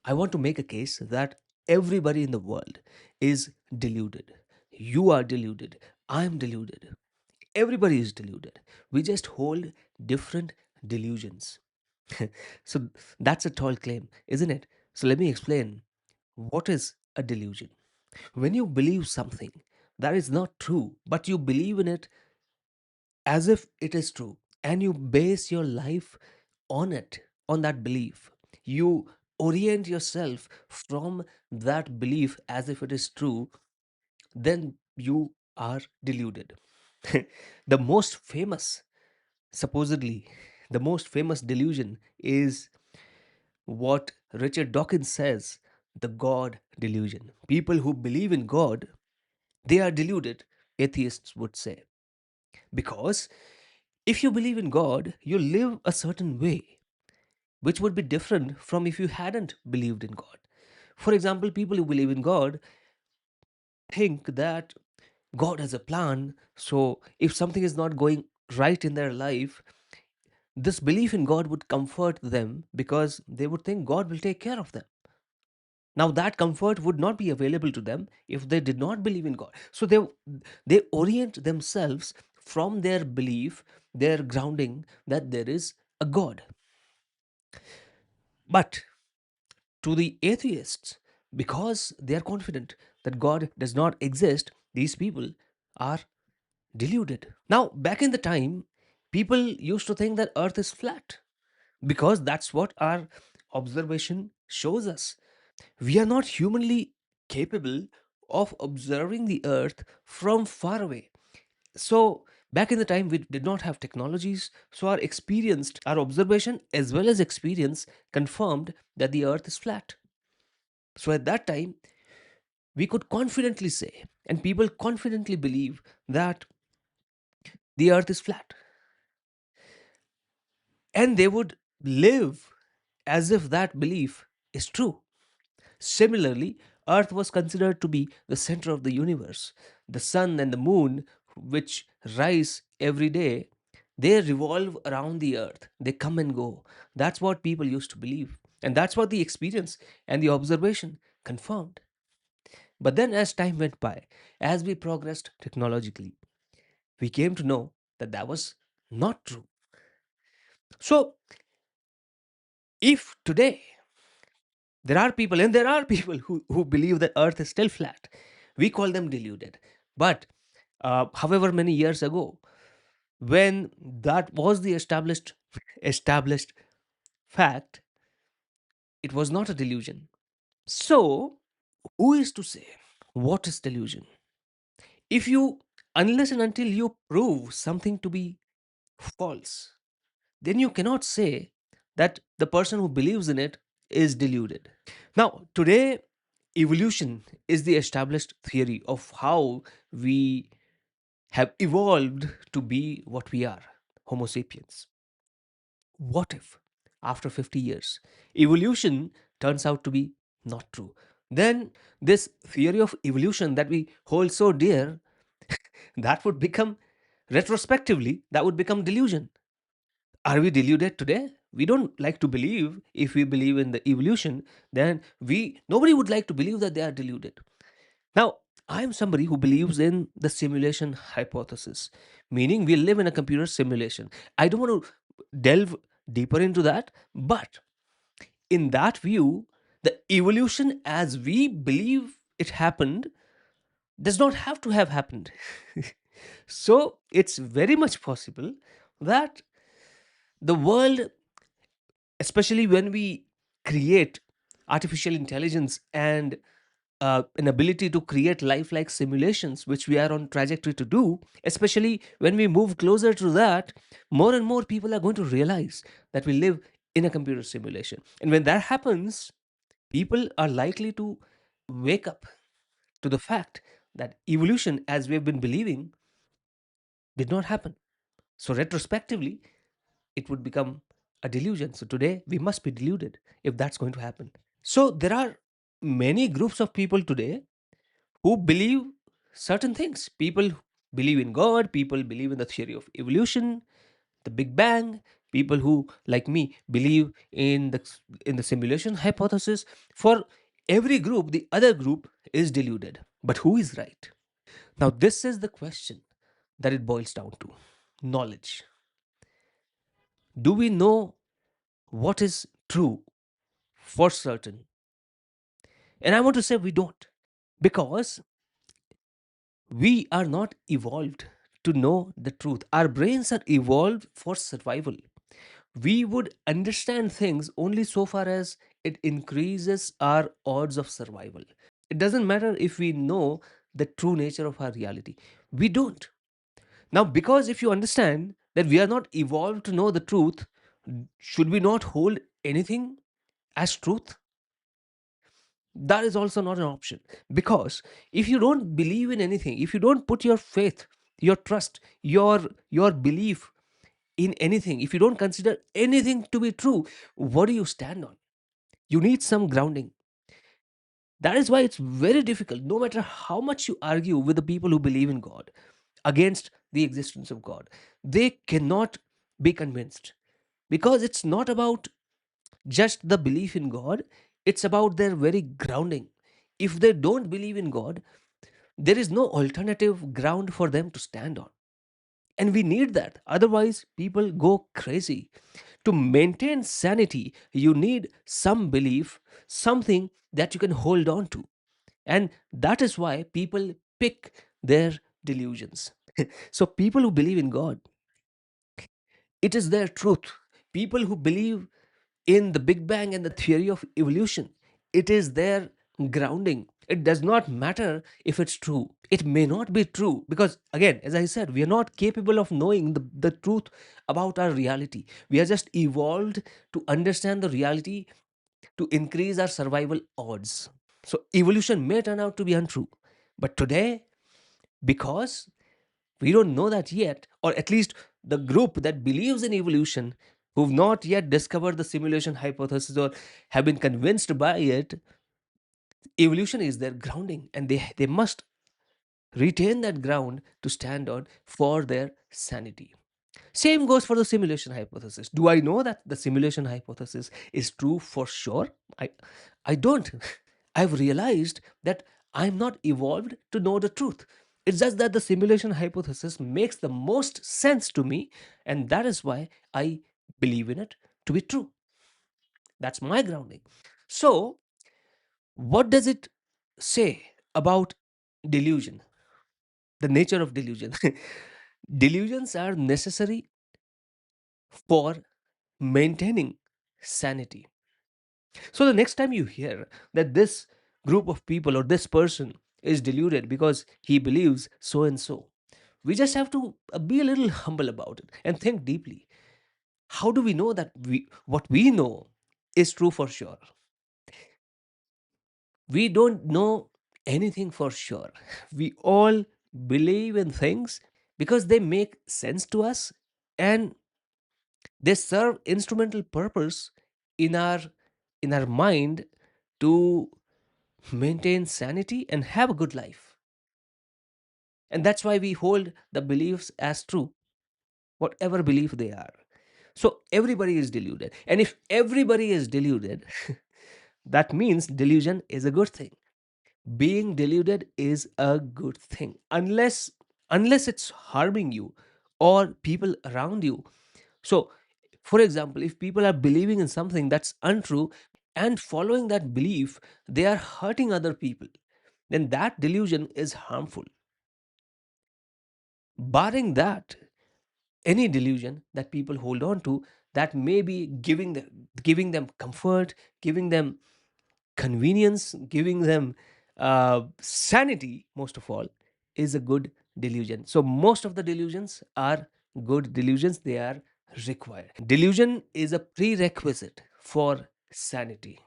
I want to make a case that everybody in the world is deluded. You are deluded. I am deluded. Everybody is deluded. We just hold different delusions. So that's a tall claim, isn't it? So let me explain what is a delusion. When you believe something that is not true, but you believe in it as if it is true, and you base your life on it, on that belief, you orient yourself from that belief as if it is true, then you are deluded. The most famous, supposedly, the most famous delusion is what Richard Dawkins says, the God delusion. People who believe in God, they are deluded, atheists would say. Because if you believe in God, you live a certain way, which would be different from if you hadn't believed in God. For example, people who believe in God think that God has a plan. So if something is not going right in their life, this belief in God would comfort them because they would think God will take care of them. Now that comfort would not be available to them if they did not believe in God. So they orient themselves from their belief, their grounding that there is a God. But to the atheists, because they are confident that God does not exist, these people are deluded. Now, back in the time, people used to think that Earth is flat because that's what our observation shows us. We are not humanly capable of observing the Earth from far away. So, back in the time, we did not have technologies, so our observation as well as experience confirmed that the Earth is flat. So, at that time, we could confidently say, and people confidently believe that the Earth is flat, and they would live as if that belief is true. Similarly, Earth was considered to be the center of the universe. The sun and the moon, which rise every day, they revolve around the earth. They come and go. That's what people used to believe. And that's what the experience and the observation confirmed. But then, as time went by, as we progressed technologically, we came to know that that was not true. So, if today there are people, and there are people who believe that Earth is still flat, we call them deluded. But however many years ago, when that was the established fact, it was not a delusion. So, who is to say what is delusion? If you, unless and until you prove something to be false, then you cannot say that the person who believes in it is deluded. Now, today, evolution is the established theory of how we have evolved to be what we are, Homo sapiens. What if, after 50 years, evolution turns out to be not true? Then, this theory of evolution that we hold so dear, that would become, retrospectively, that would become delusion. Are we deluded today? We don't like to believe. If we believe in the evolution, then we nobody would like to believe that they are deluded. Now, I am somebody who believes in the simulation hypothesis, meaning we live in a computer simulation. I don't want to delve deeper into that, but in that view, the evolution as we believe it happened does not have to have happened. So it's very much possible that the world, especially when we create artificial intelligence and an ability to create lifelike simulations, which we are on trajectory to do, especially when we move closer to that, more and more people are going to realize that we live in a computer simulation. And when that happens, people are likely to wake up to the fact that evolution, as we have been believing, did not happen. So, retrospectively, it would become a delusion. So, today we must be deluded if that's going to happen. So, there are many groups of people today who believe certain things. People believe in God, people believe in the theory of evolution, the Big Bang. People who, like me, believe in the simulation hypothesis. For every group, the other group is deluded. But who is right? Now, this is the question that it boils down to: knowledge. Do we know what is true for certain? And I want to say we don't, because we are not evolved to know the truth. Our brains are evolved for survival. We would understand things only so far as it increases our odds of survival. It doesn't matter if we know the true nature of our reality. We don't. Now, because if you understand that we are not evolved to know the truth, should we not hold anything as truth? That is also not an option. Because if you don't believe in anything, if you don't put your faith, your trust, your belief in anything, if you don't consider anything to be true, what do you stand on? You need some grounding. That is why it's very difficult, no matter how much you argue with the people who believe in God, against the existence of God. They cannot be convinced, because it's not about just the belief in God, it's about their very grounding. If they don't believe in God, there is no alternative ground for them to stand on. And we need that. Otherwise, people go crazy. To maintain sanity, you need some belief, something that you can hold on to. And that is why people pick their delusions. So, people who believe in God, it is their truth. People who believe in the Big Bang and the theory of evolution, it is their grounding. It does not matter if it's true. It may not be true, because, again, as I said, we are not capable of knowing the truth about our reality. We are just evolved to understand the reality to increase our survival odds. So, evolution may turn out to be untrue. But today, because we don't know that yet, or at least the group that believes in evolution, who've not yet discovered the simulation hypothesis or have been convinced by it, evolution is their grounding, and they must retain that ground to stand on for their sanity. Same goes for the simulation hypothesis. Do I know that the simulation hypothesis is true for sure? I don't. I've realized that I'm not evolved to know the truth. It's just that the simulation hypothesis makes the most sense to me, and that is why I believe in it to be true. That's my grounding. So, what does it say about delusion? The nature of delusion. Delusions are necessary for maintaining sanity. So the next time you hear that this group of people or this person is deluded because he believes so and so, we just have to be a little humble about it and think deeply. How do we know that what we know is true for sure? We don't know anything for sure. We all believe in things because they make sense to us, and they serve instrumental purpose in our mind to maintain sanity and have a good life. And that's why we hold the beliefs as true, whatever belief they are. So everybody is deluded, and if everybody is deluded, that means delusion is a good thing. Being deluded is a good thing, unless it's harming you or people around you. So, for example, if people are believing in something that's untrue and following that belief, they are hurting other people, then that delusion is harmful. Barring that, any delusion that people hold on to, that may be giving them comfort, giving them convenience, giving them sanity, most of all, is a good delusion. So, most of the delusions are good delusions, they are required. Delusion is a prerequisite for sanity.